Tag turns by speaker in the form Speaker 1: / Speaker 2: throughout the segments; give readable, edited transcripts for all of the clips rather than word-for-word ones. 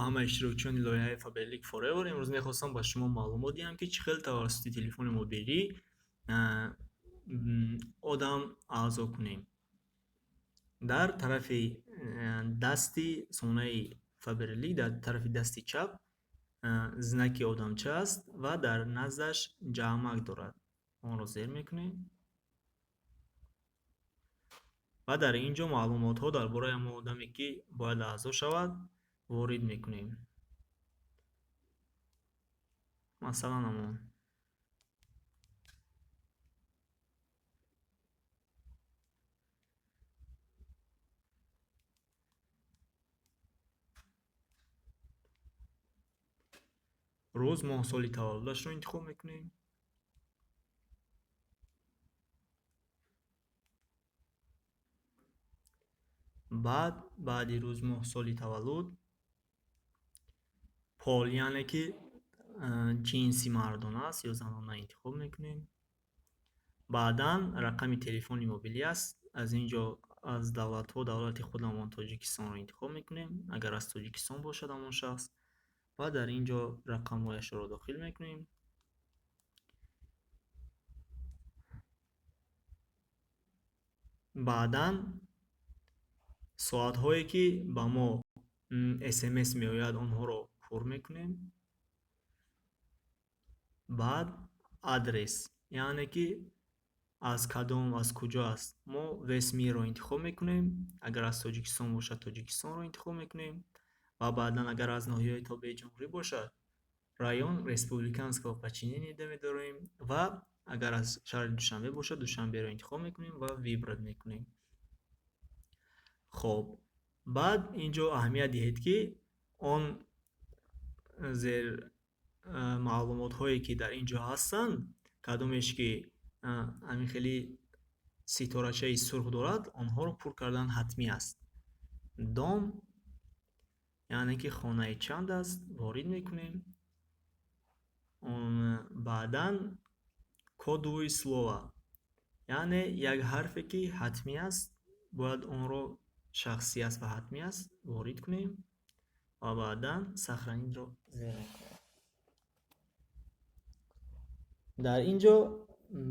Speaker 1: ҳама иштирокчиёни лоиҳаи Faberlic Forever. Имрӯз мехостам ба шумо маълумот диҳам, ки чӣ хел тавассути телефони мобилӣ одам аъзо кунем. дар тарафи дасти сонаи Faberlic, дар тарафи дасти чап знаки одамча аст ва дар наздаш ҷаъмак дорад. онро зер мекунем ва дар ин ҷо маълумотҳо дар бораи ҳамон одаме ки бояд аъзо шавад ворид мекунем. масалан ҳамон рӯз, моҳ, соли таваллудашро интихоб мекунем. баъди рӯз, моҳ, соли таваллуд пол, яъне ки ҷинси мардона аст ё занона интихоб мекунем. баъдан рақами телефони мобилӣ аст. аз ин ҷо аз давлатҳо давлати худамон Тоҷикистонро интихоб мекунем, агар аз Тоҷикистон бошад ҳамон шахс, ва дар ин ҷо рақамҳояшро дохил мекунем. баъдан соатҳое ки ба мо SMS меояд, онҳоро пур мекунем. баъд адрес, яъне ки аз куҷо аст, мо весмиро интихоб мекунем. агар аз Тоҷикистон бошад, Тоҷикистонро интихоб мекунем. ва баъдан агар аз ноҳияи Тобеҷумҳурӣ бошад, район Республиканского подчинения медорем. ва агар аз шаҳри Душанбе бошад, Душанберо интихоб мекунем ва вибрат мекунем. хоб, баъд ин ҷо аҳамият диҳед, ки он зер маълумотҳое ки дар ин ҷо ҳастанд, кадомеш ки ҳамин хели ситорачаи сурх дорад, онҳоро пур кардан ҳатмӣ аст. дом, яъне ки хонаи чанд аст, ворид мекунем. баъдан кодовое слово, яъне як ҳарфе ки ҳатмӣ аст, бояд онро шахсӣ аст ва ҳатмӣ аст, ворид кунем ва баъдан сохранидро зер мекунем. дар ин ҷо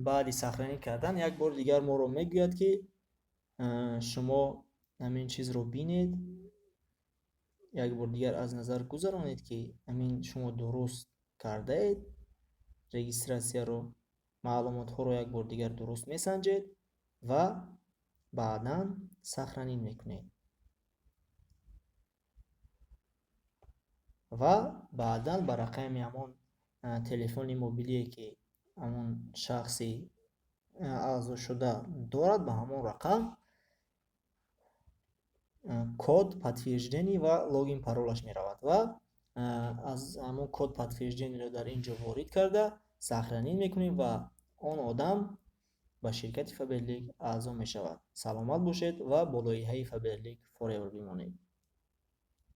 Speaker 1: баъди сохранӣ кардан як бор дигар моро мегӯяд, ки шумо ҳамин чизро бинед, як бор дигар аз назар гузаронед, ки ҳамин шумо дуруст кардаед регистратсияро, маълумотҳоро як бор дигар дуруст месанҷед ва баъдан сохранӣ мекунед. ва баъдан ба рақами ҳамон телефони мобилие ки ҳамон шахси аъзошуда дорад, ба ҳамон рақам код подтверждение ва логин паролаш меравад ва аз ҳамон код подтверждениеро дар ин ҷо ворид карда сохранӣ мекунем ва он одам ба ширкати Faberlic аъзо мешавад. саломат бошед ва бо лоиҳаи Faberlic Forever бимонед.